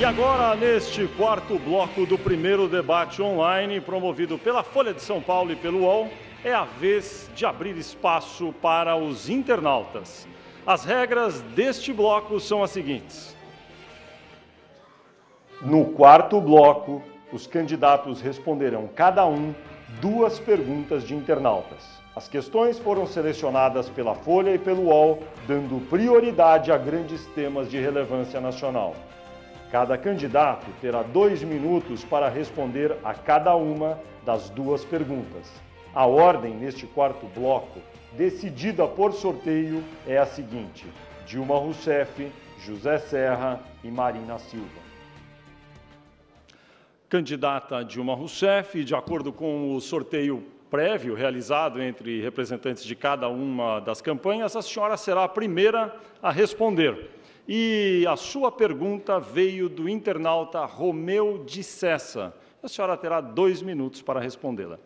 agora, neste quarto bloco do primeiro debate online, promovido pela Folha de São Paulo e pelo UOL, é a vez de abrir espaço para os internautas. As regras deste bloco são as seguintes. No quarto bloco, os candidatos responderão cada um 2 perguntas de internautas. As questões foram selecionadas pela Folha e pelo UOL, dando prioridade a grandes temas de relevância nacional. Cada candidato terá 2 minutos para responder a cada uma das 2 perguntas. A ordem neste quarto bloco, decidida por sorteio, é a seguinte: Dilma Rousseff, José Serra e Marina Silva. Candidata Dilma Rousseff, de acordo com o sorteio prévio realizado entre representantes de cada uma das campanhas, a senhora será a primeira a responder. E a sua pergunta veio do internauta Romeu de Cessa. A senhora terá 2 minutos para respondê-la.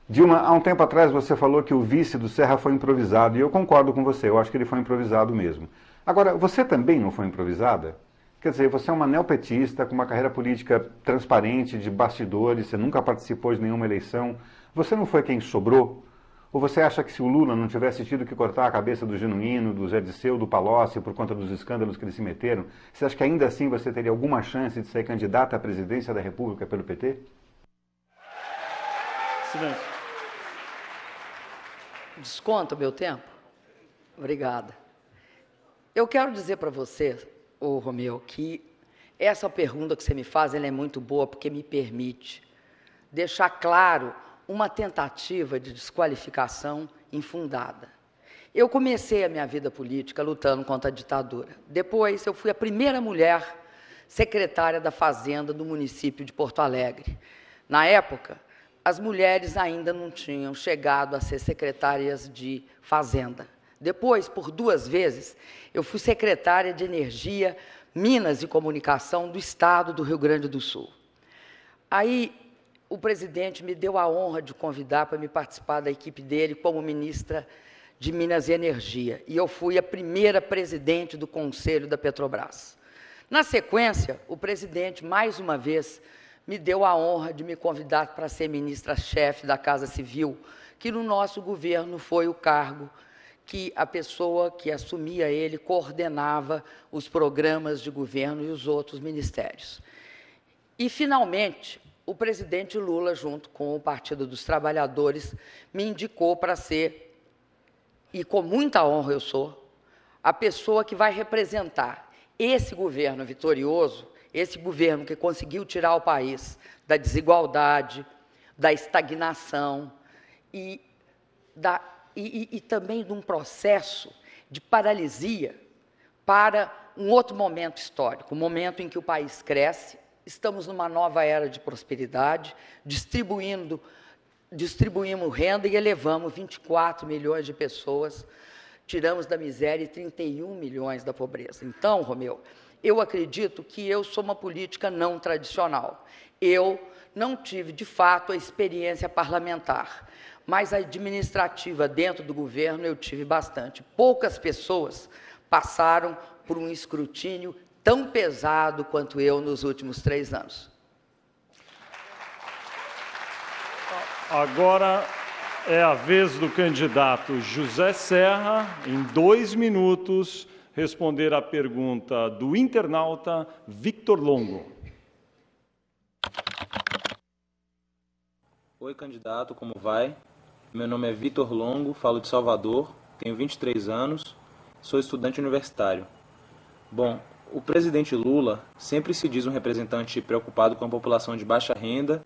Dilma, há um tempo atrás você falou que o vice do Serra foi improvisado, e eu concordo com você, eu acho que ele foi improvisado mesmo. Agora, você também não foi improvisada? Quer dizer, você é uma neopetista com uma carreira política transparente, de bastidores, você nunca participou de nenhuma eleição. Você não foi quem sobrou? Ou você acha que se o Lula não tivesse tido que cortar a cabeça do Genuíno, do Zé Disseu, do Palocci, por conta dos escândalos que eles se meteram, você acha que ainda assim você teria alguma chance de ser candidata à presidência da República pelo PT? Silêncio. Desconta o meu tempo? Obrigada. Eu quero dizer para você, Romeu, que essa pergunta que você me faz, ela é muito boa porque me permite deixar claro uma tentativa de desqualificação infundada. Eu comecei a minha vida política lutando contra a ditadura. Depois, eu fui a primeira mulher secretária da Fazenda do município de Porto Alegre. Na época, as mulheres ainda não tinham chegado a ser secretárias de Fazenda. Depois, por 2 vezes, eu fui secretária de Energia, Minas e Comunicação do Estado do Rio Grande do Sul. Aí, o presidente me deu a honra de convidar para me participar da equipe dele como ministra de Minas e Energia. E eu fui a primeira presidente do Conselho da Petrobras. Na sequência, o presidente, mais uma vez, me deu a honra de me convidar para ser ministra-chefe da Casa Civil, que no nosso governo foi o cargo que a pessoa que assumia ele coordenava os programas de governo e os outros ministérios. E, finalmente, o presidente Lula, junto com o Partido dos Trabalhadores, me indicou para ser, e com muita honra eu sou, a pessoa que vai representar esse governo vitorioso, esse governo que conseguiu tirar o país da desigualdade, da estagnação e também de um processo de paralisia para um outro momento histórico, um momento em que o país cresce. Estamos numa nova era de prosperidade, distribuímos renda e elevamos 24 milhões de pessoas, tiramos da miséria e 31 milhões da pobreza. Então, Romeu, eu acredito que eu sou uma política não tradicional. Eu não tive, de fato, a experiência parlamentar, mas a administrativa dentro do governo eu tive bastante. Poucas pessoas passaram por um escrutínio tão pesado quanto eu nos últimos 3 anos. Agora é a vez do candidato José Serra, em 2 minutos, responder à pergunta do internauta Victor Longo. Oi, candidato, como vai? Meu nome é Vitor Longo, falo de Salvador, tenho 23 anos, sou estudante universitário. Bom, o presidente Lula sempre se diz um representante preocupado com a população de baixa renda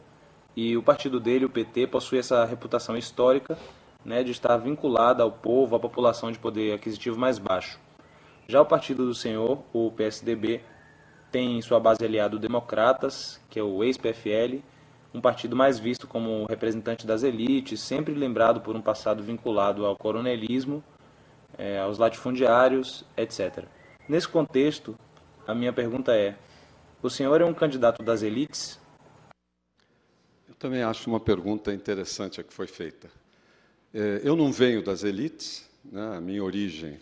e o partido dele, o PT, possui essa reputação histórica, né, de estar vinculada ao povo, à população de poder aquisitivo mais baixo. Já o partido do senhor, o PSDB, tem em sua base aliado o Democratas, que é o ex-PFL, um partido mais visto como representante das elites, sempre lembrado por um passado vinculado ao coronelismo, aos latifundiários, etc. Nesse contexto, a minha pergunta é: o senhor é um candidato das elites? Eu também acho uma pergunta interessante a que foi feita. Eu não venho das elites, né? A minha origem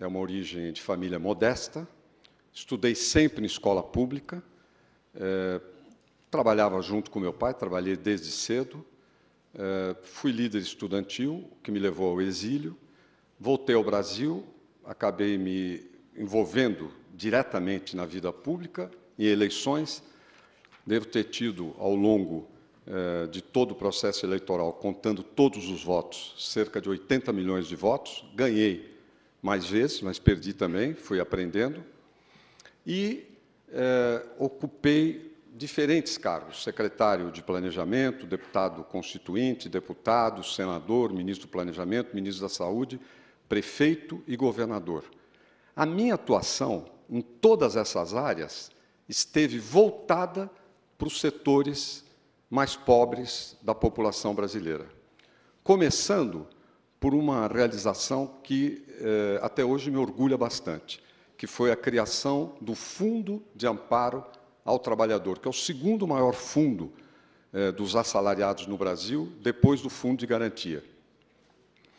é uma origem de família modesta, estudei sempre em escola pública, trabalhava junto com meu pai, trabalhei desde cedo, fui líder estudantil, o que me levou ao exílio, voltei ao Brasil, acabei me envolvendo diretamente na vida pública, em eleições. Devo ter tido, ao longo de todo o processo eleitoral, contando todos os votos, cerca de 80 milhões de votos. Ganhei mais vezes, mas perdi também, fui aprendendo. E ocupei diferentes cargos: secretário de Planejamento, deputado constituinte, deputado, senador, ministro do Planejamento, ministro da Saúde, prefeito e governador. A minha atuação em todas essas áreas esteve voltada para os setores mais pobres da população brasileira, começando por uma realização que até hoje me orgulha bastante, que foi a criação do Fundo de Amparo ao Trabalhador, que é o segundo maior fundo dos assalariados no Brasil, depois do Fundo de Garantia.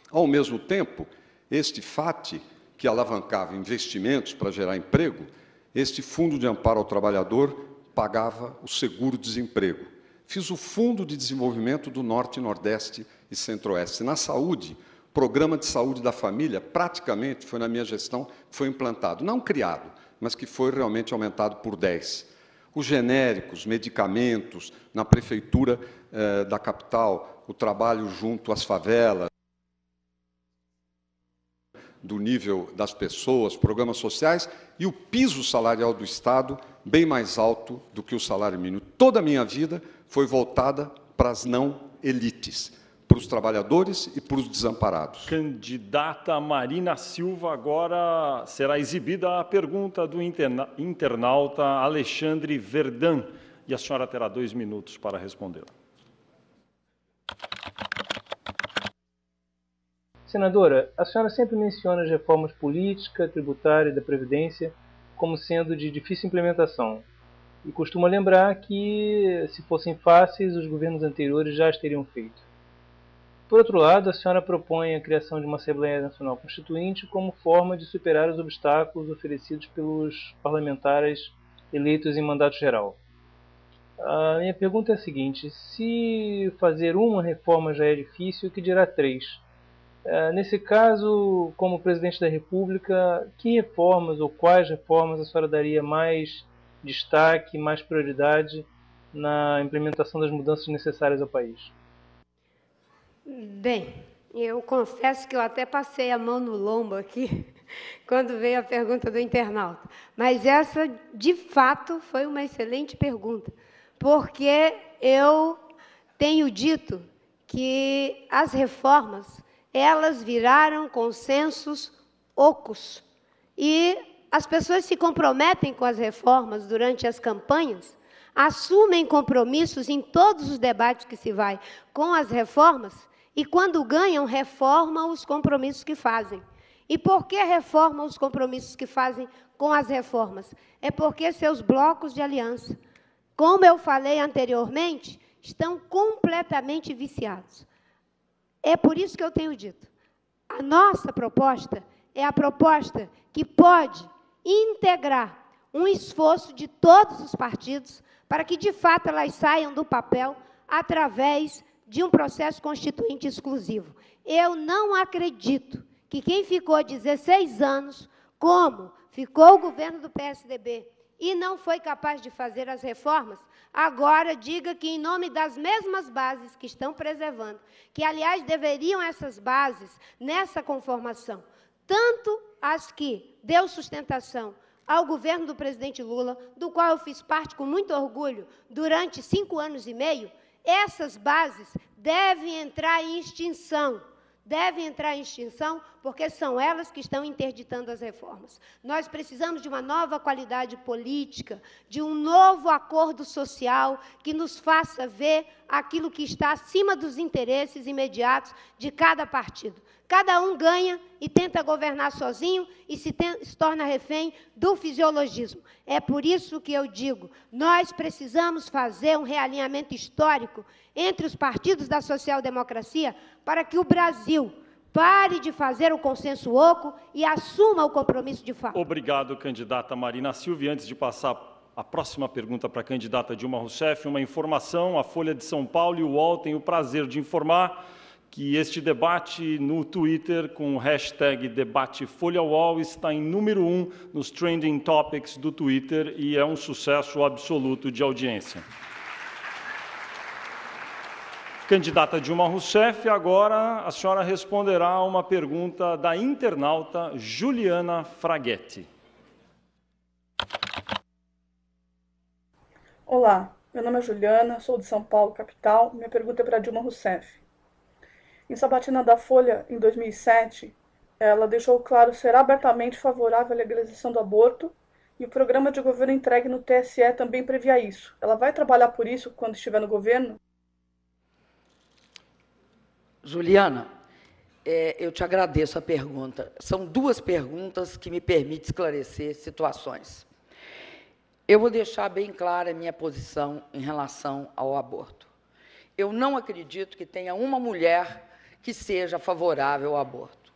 Ao mesmo tempo, este FAT, que alavancava investimentos para gerar emprego, este Fundo de Amparo ao Trabalhador pagava o seguro-desemprego. Fiz o Fundo de Desenvolvimento do Norte, Nordeste e Centro-Oeste. Na saúde, o Programa de Saúde da Família, praticamente, foi na minha gestão, foi implantado. Não criado, mas que foi realmente aumentado por 10. Os genéricos, medicamentos, na prefeitura da capital, o trabalho junto às favelas, do nível das pessoas, programas sociais, e o piso salarial do Estado bem mais alto do que o salário mínimo. Toda a minha vida foi voltada para as não elites, para os trabalhadores e para os desamparados. Candidata Marina Silva, agora será exibida a pergunta do internauta Alexandre Verdun, e a senhora terá 2 minutos para respondê-la. Senadora, a senhora sempre menciona as reformas política, tributária e da Previdência como sendo de difícil implementação. E costuma lembrar que, se fossem fáceis, os governos anteriores já as teriam feito. Por outro lado, a senhora propõe a criação de uma Assembleia Nacional Constituinte como forma de superar os obstáculos oferecidos pelos parlamentares eleitos em mandato geral. A minha pergunta é a seguinte: se fazer uma reforma já é difícil, o que dirá 3? Nesse caso, como presidente da República, que reformas ou quais reformas a senhora daria mais destaque, mais prioridade na implementação das mudanças necessárias ao país? Bem, eu confesso que eu até passei a mão no lombo aqui quando veio a pergunta do internauta. Mas essa, de fato, foi uma excelente pergunta, porque eu tenho dito que as reformas, elas viraram consensos ocos. E as pessoas se comprometem com as reformas durante as campanhas, assumem compromissos em todos os debates que se vai com as reformas, e quando ganham, reformam os compromissos que fazem. E por que reformam os compromissos que fazem com as reformas? É porque seus blocos de aliança, como eu falei anteriormente, estão completamente viciados. É por isso que eu tenho dito, a nossa proposta é a proposta que pode integrar um esforço de todos os partidos para que, de fato, elas saiam do papel através de um processo constituinte exclusivo. Eu não acredito que quem ficou 16 anos, como ficou o governo do PSDB, e não foi capaz de fazer as reformas, agora diga que, em nome das mesmas bases que estão preservando, que, aliás, deveriam essas bases, nessa conformação, tanto as que deu sustentação ao governo do presidente Lula, do qual eu fiz parte com muito orgulho durante 5 anos e meio, essas bases devem entrar em extinção. Devem entrar em extinção porque são elas que estão interditando as reformas. Nós precisamos de uma nova qualidade política, de um novo acordo social que nos faça ver aquilo que está acima dos interesses imediatos de cada partido. Cada um ganha e tenta governar sozinho e se torna refém do fisiologismo. É por isso que eu digo, nós precisamos fazer um realinhamento histórico entre os partidos da social-democracia para que o Brasil Pare de fazer o consenso oco e assuma o compromisso de fato. Obrigado, candidata Marina Silva. E antes de passar a próxima pergunta para a candidata Dilma Rousseff, uma informação: a Folha de São Paulo e o UOL têm o prazer de informar que este debate no Twitter, com o hashtag #DebateFolhaUOL, está em número 1 nos Trending Topics do Twitter e é um sucesso absoluto de audiência. Candidata Dilma Rousseff, agora a senhora responderá a uma pergunta da internauta Juliana Fraghetti. Olá, meu nome é Juliana, sou de São Paulo, capital. Minha pergunta é para Dilma Rousseff. Em sabatina da Folha, em 2007, ela deixou claro ser abertamente favorável à legalização do aborto e o programa de governo entregue no TSE também previa isso. Ela vai trabalhar por isso quando estiver no governo? Juliana, eu te agradeço a pergunta. São duas perguntas que me permitem esclarecer situações. Eu vou deixar bem clara a minha posição em relação ao aborto. Eu não acredito que tenha uma mulher que seja favorável ao aborto.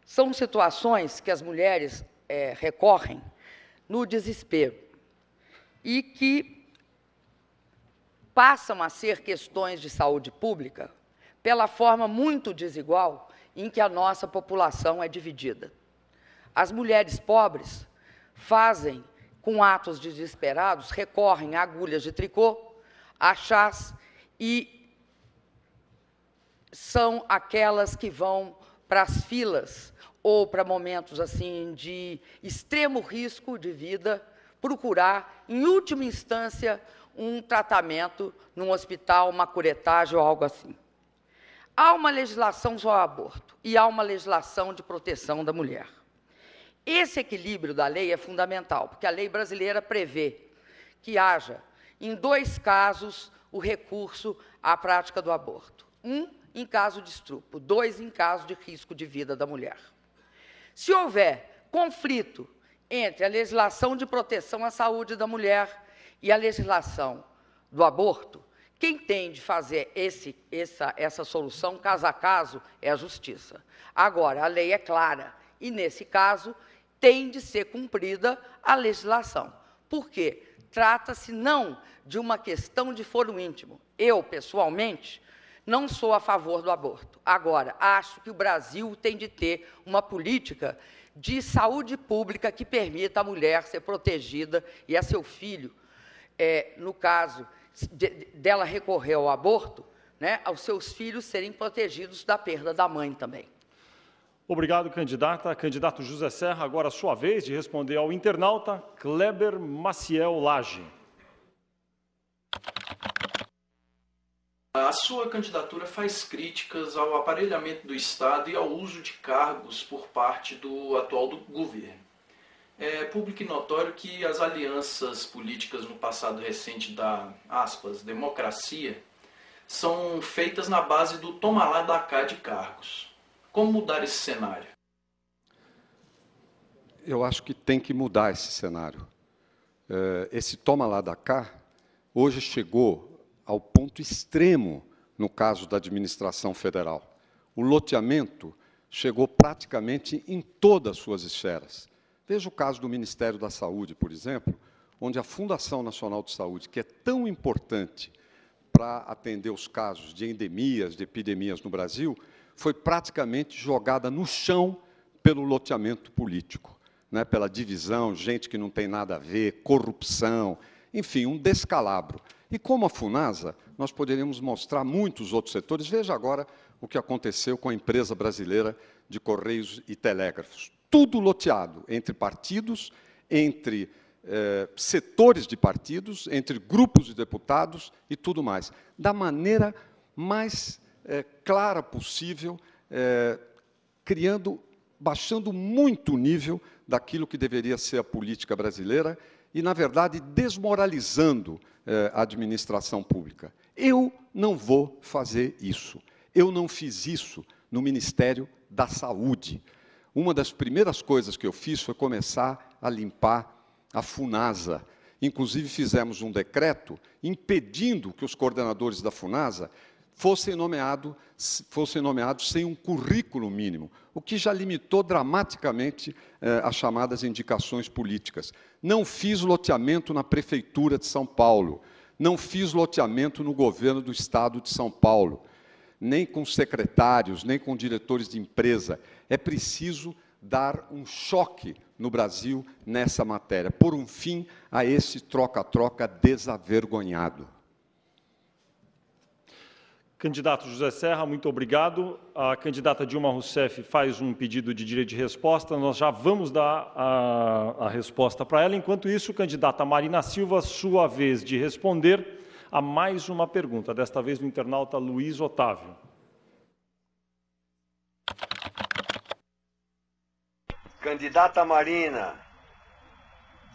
São situações que as mulheres recorrem no desespero e que passam a ser questões de saúde pública pela forma muito desigual em que a nossa população é dividida. As mulheres pobres fazem, com atos desesperados, recorrem a agulhas de tricô, a chás, e são aquelas que vão para as filas ou para momentos assim de extremo risco de vida, procurar, em última instância, um tratamento num hospital, uma curetagem ou algo assim. Há uma legislação sobre o aborto e há uma legislação de proteção da mulher. Esse equilíbrio da lei é fundamental, porque a lei brasileira prevê que haja, em 2 casos, o recurso à prática do aborto. 1, em caso de estupro, 2, em caso de risco de vida da mulher. Se houver conflito entre a legislação de proteção à saúde da mulher e a legislação do aborto, quem tem de fazer essa solução, caso a caso, é a Justiça. Agora, a lei é clara e, nesse caso, tem de ser cumprida a legislação. Por quê? Trata-se não de uma questão de foro íntimo. Eu, pessoalmente, não sou a favor do aborto. Agora, acho que o Brasil tem de ter uma política de saúde pública que permita a mulher ser protegida e a seu filho, no caso dela recorrer ao aborto, né, aos seus filhos serem protegidos da perda da mãe também. Obrigado, candidata. Candidato José Serra, agora a sua vez de responder ao internauta Kleber Maciel Lage. A sua candidatura faz críticas ao aparelhamento do Estado e ao uso de cargos por parte do atual governo. É público e notório que as alianças políticas no passado recente da, aspas, democracia, são feitas na base do toma lá da cá de cargos. Como mudar esse cenário? Eu acho que tem que mudar esse cenário. Esse toma lá da cá, hoje chegou ao ponto extremo no caso da administração federal. O loteamento chegou praticamente em todas as suas esferas. Veja o caso do Ministério da Saúde, por exemplo, onde a Fundação Nacional de Saúde, que é tão importante para atender os casos de endemias, de epidemias no Brasil, foi praticamente jogada no chão pelo loteamento político, né, pela divisão, gente que não tem nada a ver, corrupção, enfim, um descalabro. E como a Funasa, nós poderíamos mostrar muitos outros setores. Veja agora o que aconteceu com a empresa brasileira de Correios e Telégrafos. Tudo loteado entre partidos, entre setores de partidos, entre grupos de deputados e tudo mais. Da maneira mais clara possível, baixando muito o nível daquilo que deveria ser a política brasileira e, na verdade, desmoralizando a administração pública. Eu não vou fazer isso. Eu não fiz isso no Ministério da Saúde. Uma das primeiras coisas que eu fiz foi começar a limpar a Funasa. Inclusive, fizemos um decreto impedindo que os coordenadores da Funasa fossem nomeados sem um currículo mínimo, o que já limitou dramaticamente as chamadas indicações políticas. Não fiz loteamento na Prefeitura de São Paulo, não fiz loteamento no governo do Estado de São Paulo, nem com secretários, nem com diretores de empresa. É preciso dar um choque no Brasil nessa matéria, por um fim a esse troca-troca desavergonhado. Candidato José Serra, muito obrigado. A candidata Dilma Rousseff faz um pedido de direito de resposta. Nós já vamos dar a resposta para ela. Enquanto isso, candidata Marina Silva, sua vez de responder a mais uma pergunta, desta vez do internauta Luiz Otávio. Candidata Marina,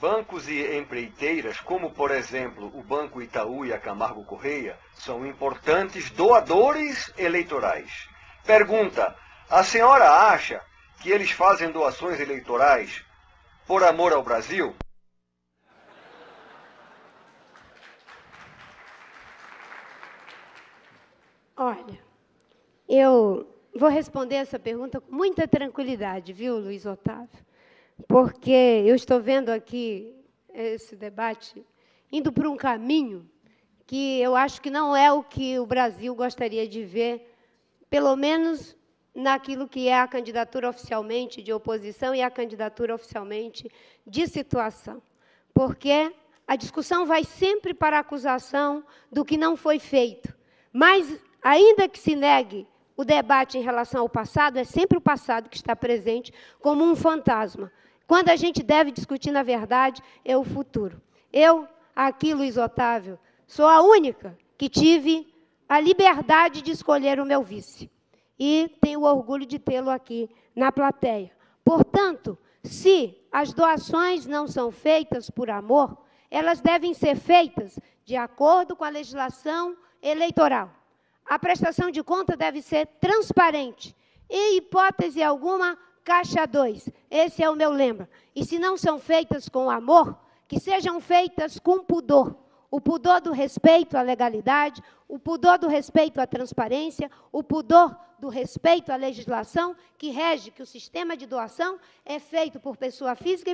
bancos e empreiteiras, como, por exemplo, o Banco Itaú e a Camargo Correia, são importantes doadores eleitorais. Pergunta, a senhora acha que eles fazem doações eleitorais por amor ao Brasil? Olha, eu vou responder essa pergunta com muita tranquilidade, viu, Luiz Otávio? Porque eu estou vendo aqui esse debate indo por um caminho que eu acho que não é o que o Brasil gostaria de ver, pelo menos naquilo que é a candidatura oficialmente de oposição e a candidatura oficialmente de situação. Porque a discussão vai sempre para a acusação do que não foi feito. Mas, ainda que se negue o debate em relação ao passado, é sempre o passado que está presente como um fantasma. Quando a gente deve discutir, na verdade, é o futuro. Eu, aqui, Luiz Otávio, sou a única que tive a liberdade de escolher o meu vice. E tenho o orgulho de tê-lo aqui na plateia. Portanto, se as doações não são feitas por amor, elas devem ser feitas de acordo com a legislação eleitoral. A prestação de conta deve ser transparente. Em hipótese alguma, caixa 2. Esse é o meu lema. E se não são feitas com amor, que sejam feitas com pudor. O pudor do respeito à legalidade, o pudor do respeito à transparência, o pudor do respeito à legislação que rege que o sistema de doação é feito por pessoa física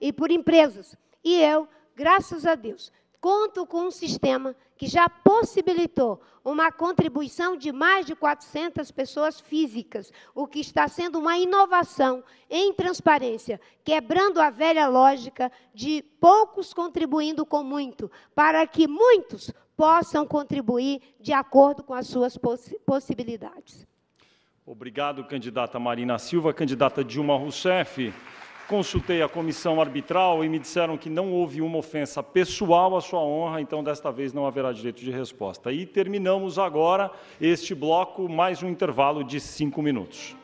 e por empresas. E eu, graças a Deus, conto com um sistema que já possibilitou uma contribuição de mais de 400 pessoas físicas, o que está sendo uma inovação em transparência, quebrando a velha lógica de poucos contribuindo com muito, para que muitos possam contribuir de acordo com as suas possibilidades. Obrigado, candidata Marina Silva. Candidata Dilma Rousseff. Consultei a comissão arbitral e me disseram que não houve uma ofensa pessoal à sua honra, então desta vez não haverá direito de resposta. E terminamos agora este bloco, mais um intervalo de 5 minutos.